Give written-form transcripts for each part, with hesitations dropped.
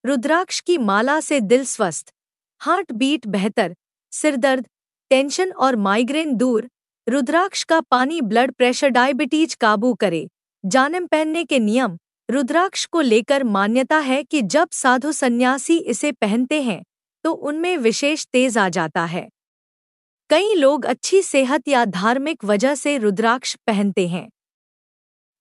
रुद्राक्ष की माला से दिल स्वस्थ, हार्ट बीट बेहतर, सिरदर्द, टेंशन और माइग्रेन दूर। रुद्राक्ष का पानी ब्लड प्रेशर डायबिटीज काबू करे। जानम पहनने के नियम। रुद्राक्ष को लेकर मान्यता है कि जब साधु सन्यासी इसे पहनते हैं तो उनमें विशेष तेज आ जाता है। कई लोग अच्छी सेहत या धार्मिक वजह से रुद्राक्ष पहनते हैं।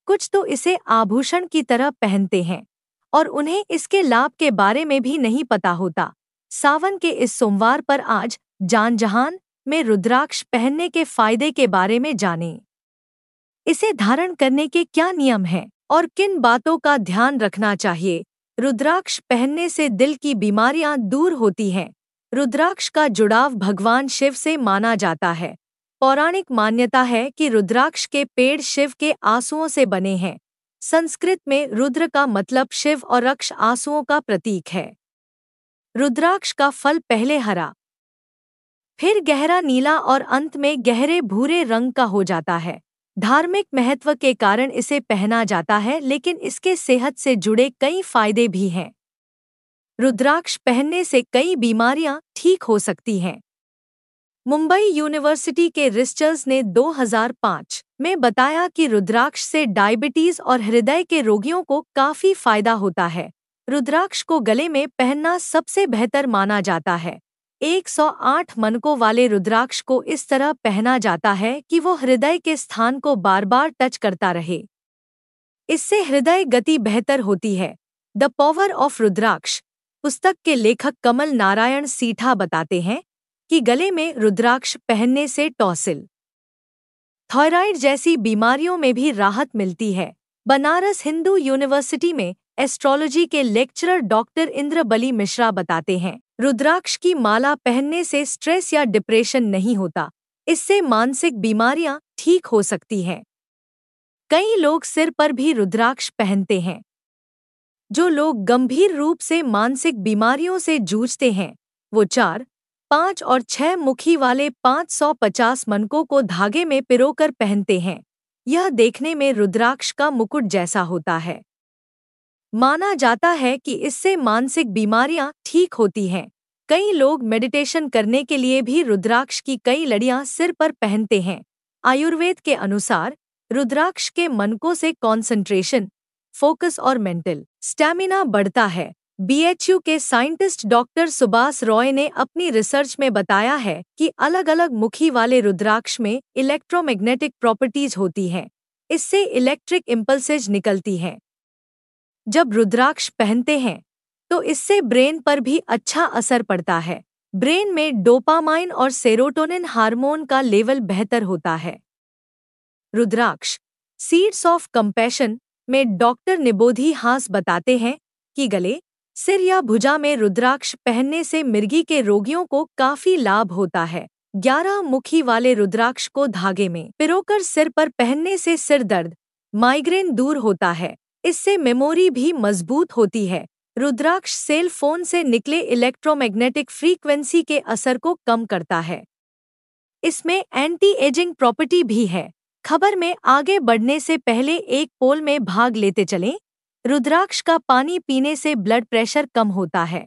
कुछ तो इसे आभूषण की तरह पहनते हैं और उन्हें इसके लाभ के बारे में भी नहीं पता होता। सावन के इस सोमवार पर आज जान जहान में रुद्राक्ष पहनने के फायदे के बारे में जानें। इसे धारण करने के क्या नियम हैं और किन बातों का ध्यान रखना चाहिए। रुद्राक्ष पहनने से दिल की बीमारियां दूर होती हैं। रुद्राक्ष का जुड़ाव भगवान शिव से माना जाता है। पौराणिक मान्यता है कि रुद्राक्ष के पेड़ शिव के आंसुओं से बने हैं। संस्कृत में रुद्र का मतलब शिव और रक्ष आंसुओं का प्रतीक है। रुद्राक्ष का फल पहले हरा, फिर गहरा नीला और अंत में गहरे भूरे रंग का हो जाता है। धार्मिक महत्व के कारण इसे पहना जाता है, लेकिन इसके सेहत से जुड़े कई फायदे भी हैं। रुद्राक्ष पहनने से कई बीमारियां ठीक हो सकती हैं। मुंबई यूनिवर्सिटी के रिसर्चर्स ने 2005 में बताया कि रुद्राक्ष से डायबिटीज और हृदय के रोगियों को काफी फायदा होता है। रुद्राक्ष को गले में पहनना सबसे बेहतर माना जाता है। 108 मनकों वाले रुद्राक्ष को इस तरह पहना जाता है कि वो हृदय के स्थान को बार बार टच करता रहे। इससे हृदय गति बेहतर होती है। द पावर ऑफ रुद्राक्ष पुस्तक के लेखक कमल नारायण सीठा बताते हैं कि गले में रुद्राक्ष पहनने से टॉन्सिल, थायराइड जैसी बीमारियों में भी राहत मिलती है। बनारस हिंदू यूनिवर्सिटी में एस्ट्रोलॉजी के लेक्चरर डॉक्टर इंद्रबली मिश्रा बताते हैं, रुद्राक्ष की माला पहनने से स्ट्रेस या डिप्रेशन नहीं होता। इससे मानसिक बीमारियां ठीक हो सकती हैं। कई लोग सिर पर भी रुद्राक्ष पहनते हैं। जो लोग गंभीर रूप से मानसिक बीमारियों से जूझते हैं वो 4, 5 और 6 मुखी वाले 550 मनकों को धागे में पिरोकर पहनते हैं। यह देखने में रुद्राक्ष का मुकुट जैसा होता है। माना जाता है कि इससे मानसिक बीमारियां ठीक होती हैं। कई लोग मेडिटेशन करने के लिए भी रुद्राक्ष की कई लड़ियां सिर पर पहनते हैं। आयुर्वेद के अनुसार रुद्राक्ष के मनकों से कंसंट्रेशन, फोकस और मेंटल स्टैमिना बढ़ता है। बीएचयू के साइंटिस्ट डॉक्टर सुभाष रॉय ने अपनी रिसर्च में बताया है कि अलग अलग मुखी वाले रुद्राक्ष में इलेक्ट्रोमैग्नेटिक प्रॉपर्टीज होती हैं। इससे इलेक्ट्रिक इम्पल्सेज निकलती हैं। जब रुद्राक्ष पहनते हैं तो इससे ब्रेन पर भी अच्छा असर पड़ता है। ब्रेन में डोपामाइन और सेरोटोनिन हार्मोन का लेवल बेहतर होता है। रुद्राक्ष सीड्स ऑफ कंपैशन में डॉक्टर निबोधी हास बताते हैं कि गले, सिर या भुजा में रुद्राक्ष पहनने से मिर्गी के रोगियों को काफी लाभ होता है। 11 मुखी वाले रुद्राक्ष को धागे में पिरोकर सिर पर पहनने से सिर दर्द, माइग्रेन दूर होता है। इससे मेमोरी भी मजबूत होती है। रुद्राक्ष सेल फोन से निकले इलेक्ट्रोमैग्नेटिक फ्रीक्वेंसी के असर को कम करता है। इसमें एंटी एजिंग प्रॉपर्टी भी है। खबर में आगे बढ़ने से पहले एक पोल में भाग लेते चलें। रुद्राक्ष का पानी पीने से ब्लड प्रेशर कम होता है।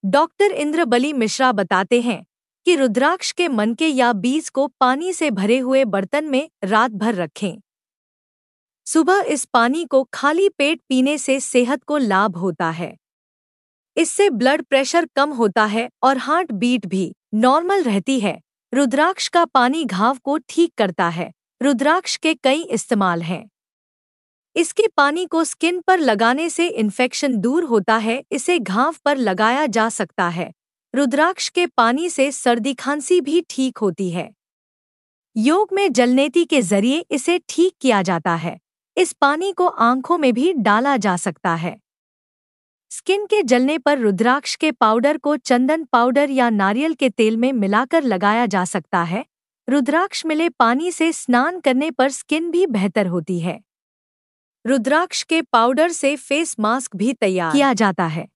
डॉक्टर इंद्रबली मिश्रा बताते हैं कि रुद्राक्ष के मनके या बीज को पानी से भरे हुए बर्तन में रात भर रखें। सुबह इस पानी को खाली पेट पीने से सेहत को लाभ होता है। इससे ब्लड प्रेशर कम होता है और हार्ट बीट भी नॉर्मल रहती है। रुद्राक्ष का पानी घाव को ठीक करता है। रुद्राक्ष के कई इस्तेमाल हैं। इसके पानी को स्किन पर लगाने से इन्फेक्शन दूर होता है। इसे घाव पर लगाया जा सकता है। रुद्राक्ष के पानी से सर्दी खांसी भी ठीक होती है। योग में जलनेति के जरिए इसे ठीक किया जाता है। इस पानी को आंखों में भी डाला जा सकता है। स्किन के जलने पर रुद्राक्ष के पाउडर को चंदन पाउडर या नारियल के तेल में मिलाकर लगाया जा सकता है। रुद्राक्ष मिले पानी से स्नान करने पर स्किन भी बेहतर होती है। रुद्राक्ष के पाउडर से फेस मास्क भी तैयार किया जाता है।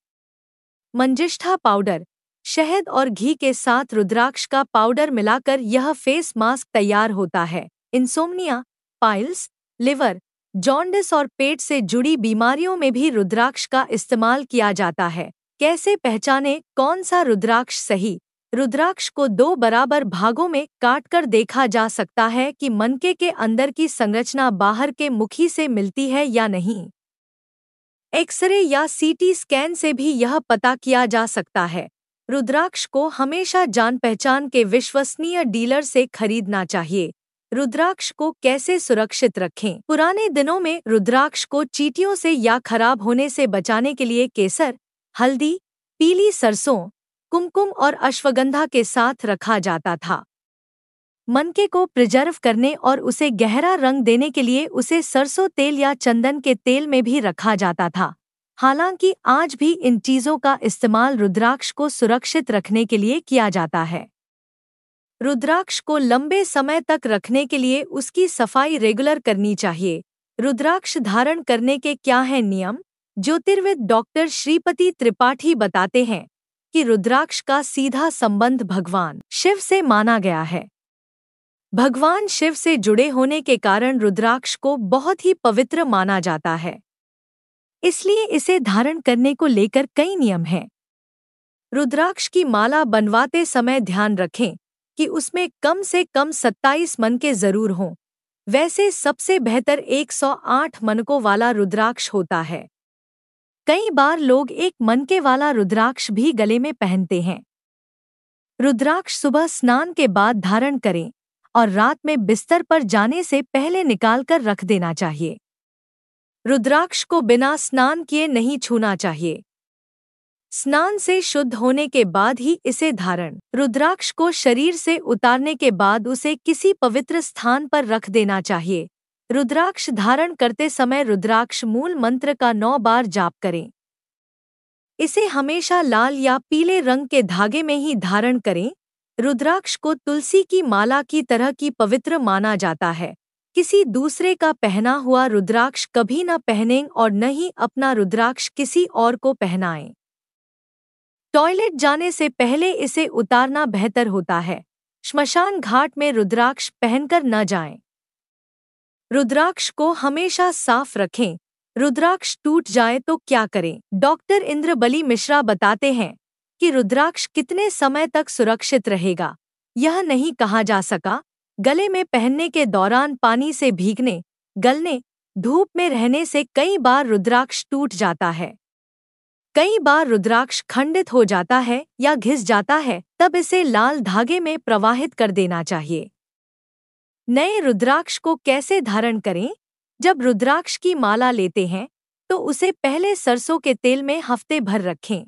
मंजिष्ठा पाउडर, शहद और घी के साथ रुद्राक्ष का पाउडर मिलाकर यह फेस मास्क तैयार होता है। इंसोम्निया, पाइल्स, लिवर, जॉन्डिस और पेट से जुड़ी बीमारियों में भी रुद्राक्ष का इस्तेमाल किया जाता है। कैसे पहचानें कौन सा रुद्राक्ष सही? रुद्राक्ष को 2 बराबर भागों में काटकर देखा जा सकता है कि मनके के अंदर की संरचना बाहर के मुखी से मिलती है या नहीं। एक्सरे या सीटी स्कैन से भी यह पता किया जा सकता है। रुद्राक्ष को हमेशा जान पहचान के विश्वसनीय डीलर से खरीदना चाहिए। रुद्राक्ष को कैसे सुरक्षित रखें? पुराने दिनों में रुद्राक्ष को चींटियों से या खराब होने से बचाने के लिए केसर, हल्दी, पीली सरसों, कुमकुम और अश्वगंधा के साथ रखा जाता था। मनके को प्रिजर्व करने और उसे गहरा रंग देने के लिए उसे सरसों तेल या चंदन के तेल में भी रखा जाता था। हालांकि आज भी इन चीज़ों का इस्तेमाल रुद्राक्ष को सुरक्षित रखने के लिए किया जाता है। रुद्राक्ष को लंबे समय तक रखने के लिए उसकी सफाई रेगुलर करनी चाहिए। रुद्राक्ष धारण करने के क्या हैं नियम? ज्योतिर्विद डॉक्टर श्रीपति त्रिपाठी बताते हैं कि रुद्राक्ष का सीधा संबंध भगवान शिव से माना गया है। भगवान शिव से जुड़े होने के कारण रुद्राक्ष को बहुत ही पवित्र माना जाता है, इसलिए इसे धारण करने को लेकर कई नियम हैं। रुद्राक्ष की माला बनवाते समय ध्यान रखें कि उसमें कम से कम 27 मनके जरूर हों। वैसे सबसे बेहतर 108 मनकों वाला रुद्राक्ष होता है। कई बार लोग एक मनके वाला रुद्राक्ष भी गले में पहनते हैं। रुद्राक्ष सुबह स्नान के बाद धारण करें और रात में बिस्तर पर जाने से पहले निकालकर रख देना चाहिए। रुद्राक्ष को बिना स्नान किए नहीं छूना चाहिए। स्नान से शुद्ध होने के बाद ही इसे धारण। रुद्राक्ष को शरीर से उतारने के बाद उसे किसी पवित्र स्थान पर रख देना चाहिए। रुद्राक्ष धारण करते समय रुद्राक्ष मूल मंत्र का 9 बार जाप करें। इसे हमेशा लाल या पीले रंग के धागे में ही धारण करें। रुद्राक्ष को तुलसी की माला की तरह की पवित्र माना जाता है। किसी दूसरे का पहना हुआ रुद्राक्ष कभी न पहनें और न ही अपना रुद्राक्ष किसी और को पहनाएं। टॉयलेट जाने से पहले इसे उतारना बेहतर होता है। श्मशान घाट में रुद्राक्ष पहनकर न जाएं। रुद्राक्ष को हमेशा साफ रखें। रुद्राक्ष टूट जाए तो क्या करें? डॉक्टर इंद्रबली मिश्रा बताते हैं कि रुद्राक्ष कितने समय तक सुरक्षित रहेगा, यह नहीं कहा जा सका। गले में पहनने के दौरान पानी से भीगने, गलने, धूप में रहने से कई बार रुद्राक्ष टूट जाता है। कई बार रुद्राक्ष खंडित हो जाता है या घिस जाता है, तब इसे लाल धागे में प्रवाहित कर देना चाहिए। नए रुद्राक्ष को कैसे धारण करें? जब रुद्राक्ष की माला लेते हैं तो उसे पहले सरसों के तेल में हफ्ते भर रखें।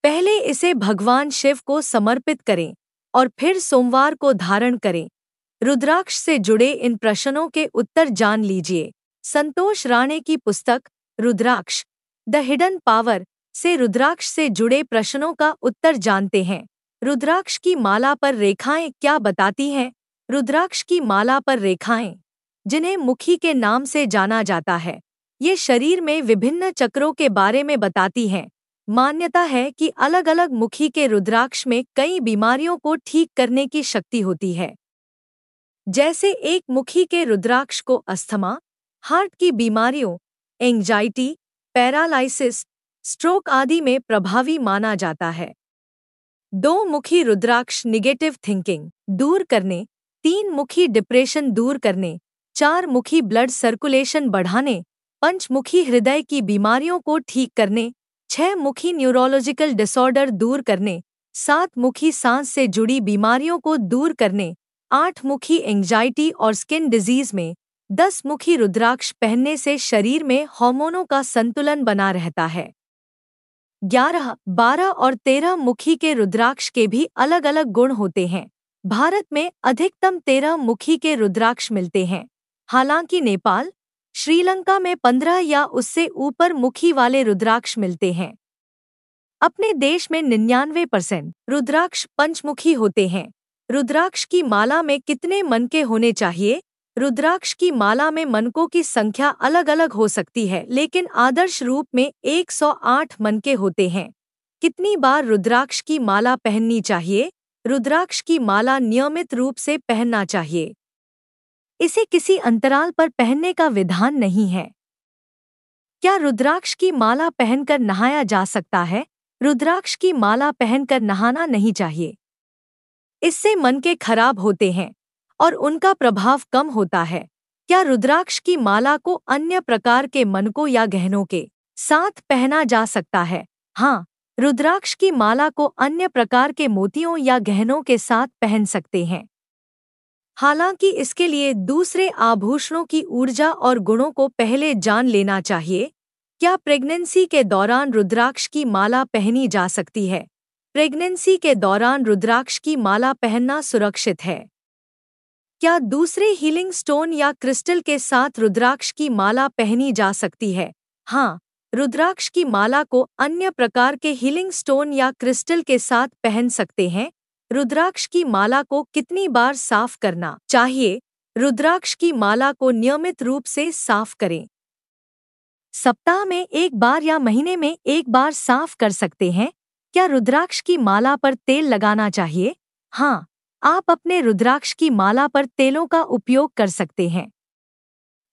पहले इसे भगवान शिव को समर्पित करें और फिर सोमवार को धारण करें। रुद्राक्ष से जुड़े इन प्रश्नों के उत्तर जान लीजिए। संतोष राणे की पुस्तक रुद्राक्ष द हिडन पावर से रुद्राक्ष से जुड़े प्रश्नों का उत्तर जानते हैं। रुद्राक्ष की माला पर रेखाएं क्या बताती हैं? रुद्राक्ष की माला पर रेखाएं, जिन्हें मुखी के नाम से जाना जाता है, ये शरीर में विभिन्न चक्रों के बारे में बताती हैं। मान्यता है कि अलग अलग मुखी के रुद्राक्ष में कई बीमारियों को ठीक करने की शक्ति होती है। जैसे एक मुखी के रुद्राक्ष को अस्थमा, हार्ट की बीमारियों, एंजाइटी, पैरालाइसिस, स्ट्रोक आदि में प्रभावी माना जाता है। 2 मुखी रुद्राक्ष निगेटिव थिंकिंग दूर करने, 3 मुखी डिप्रेशन दूर करने, 4 मुखी ब्लड सर्कुलेशन बढ़ाने, 5 मुखी हृदय की बीमारियों को ठीक करने, 6 मुखी न्यूरोलॉजिकल डिसऑर्डर दूर करने, 7 मुखी सांस से जुड़ी बीमारियों को दूर करने, 8 मुखी एंजाइटी और स्किन डिजीज में, 10 मुखी रुद्राक्ष पहनने से शरीर में हार्मोनों का संतुलन बना रहता है। 11, 12 और 13 मुखी के रुद्राक्ष के भी अलग अलग गुण होते हैं। भारत में अधिकतम 13 मुखी के रुद्राक्ष मिलते हैं। हालांकि नेपाल, श्रीलंका में 15 या उससे ऊपर मुखी वाले रुद्राक्ष मिलते हैं। अपने देश में 99% रुद्राक्ष पंचमुखी होते हैं। रुद्राक्ष की माला में कितने मनके होने चाहिए? रुद्राक्ष की माला में मनकों की संख्या अलग अलग हो सकती है, लेकिन आदर्श रूप में 108 मनके होते हैं। कितनी बार रुद्राक्ष की माला पहननी चाहिए? रुद्राक्ष की माला नियमित रूप से पहनना चाहिए। इसे किसी अंतराल पर पहनने का विधान नहीं है। क्या रुद्राक्ष की माला पहनकर नहाया जा सकता है? रुद्राक्ष की माला पहनकर नहाना नहीं चाहिए। इससे मन के खराब होते हैं और उनका प्रभाव कम होता है। क्या रुद्राक्ष की माला को अन्य प्रकार के मनकों या गहनों के साथ पहना जा सकता है? हाँ, रुद्राक्ष की माला को अन्य प्रकार के मोतियों या गहनों के साथ पहन सकते हैं। हालांकि इसके लिए दूसरे आभूषणों की ऊर्जा और गुणों को पहले जान लेना चाहिए। क्या प्रेगनेंसी के दौरान रुद्राक्ष की माला पहनी जा सकती है? प्रेगनेंसी के दौरान रुद्राक्ष की माला पहनना सुरक्षित है। क्या दूसरे हीलिंग स्टोन या क्रिस्टल के साथ रुद्राक्ष की माला पहनी जा सकती है? हाँ, रुद्राक्ष की माला को अन्य प्रकार के हीलिंग स्टोन या क्रिस्टल के साथ पहन सकते हैं। रुद्राक्ष की माला को कितनी बार साफ करना चाहिए? रुद्राक्ष की माला को नियमित रूप से साफ करें। सप्ताह में एक बार या महीने में एक बार साफ कर सकते हैं। क्या रुद्राक्ष की माला पर तेल लगाना चाहिए? हाँ, आप अपने रुद्राक्ष की माला पर तेलों का उपयोग कर सकते हैं।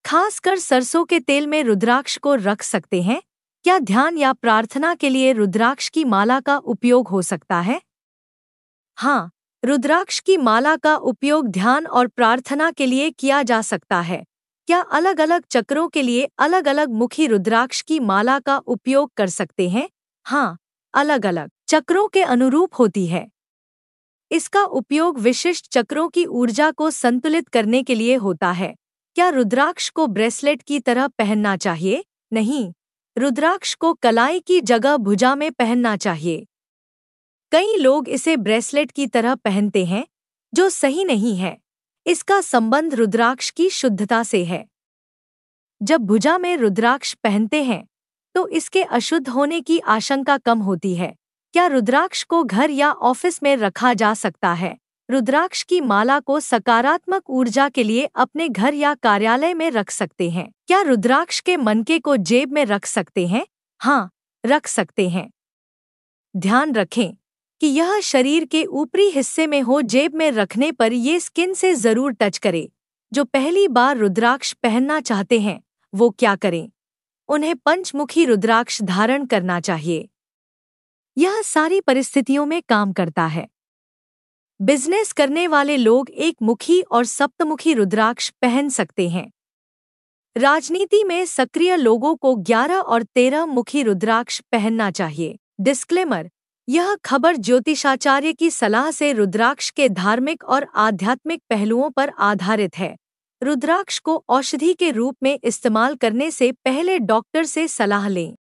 खासकर सरसों के तेल में रुद्राक्ष को रख सकते हैं। क्या ध्यान या प्रार्थना के लिए रुद्राक्ष की माला का उपयोग हो सकता है? हाँ, रुद्राक्ष की माला का उपयोग ध्यान और प्रार्थना के लिए किया जा सकता है। क्या अलग अलग चक्रों के लिए अलग अलग मुखी रुद्राक्ष की माला का उपयोग कर सकते हैं? हाँ, अलग अलग चक्रों के अनुरूप होती है। इसका उपयोग विशिष्ट चक्रों की ऊर्जा को संतुलित करने के लिए होता है। क्या रुद्राक्ष को ब्रेसलेट की तरह पहनना चाहिए? नहीं, रुद्राक्ष को कलाई की जगह भुजा में पहनना चाहिए। कई लोग इसे ब्रेसलेट की तरह पहनते हैं, जो सही नहीं है। इसका संबंध रुद्राक्ष की शुद्धता से है। जब भुजा में रुद्राक्ष पहनते हैं, तो इसके अशुद्ध होने की आशंका कम होती है। क्या रुद्राक्ष को घर या ऑफिस में रखा जा सकता है? रुद्राक्ष की माला को सकारात्मक ऊर्जा के लिए अपने घर या कार्यालय में रख सकते हैं। क्या रुद्राक्ष के मनके को जेब में रख सकते हैं? हाँ, रख सकते हैं। ध्यान रखें कि यह शरीर के ऊपरी हिस्से में हो। जेब में रखने पर ये स्किन से जरूर टच करे। जो पहली बार रुद्राक्ष पहनना चाहते हैं, वो क्या करें? उन्हें पंचमुखी रुद्राक्ष धारण करना चाहिए। यह सारी परिस्थितियों में काम करता है। बिजनेस करने वाले लोग एक मुखी और सप्तमुखी रुद्राक्ष पहन सकते हैं। राजनीति में सक्रिय लोगों को 11 और 13 मुखी रुद्राक्ष पहनना चाहिए। डिस्क्लेमर: यह खबर ज्योतिषाचार्य की सलाह से रुद्राक्ष के धार्मिक और आध्यात्मिक पहलुओं पर आधारित है। रुद्राक्ष को औषधि के रूप में इस्तेमाल करने से पहले डॉक्टर से सलाह लें।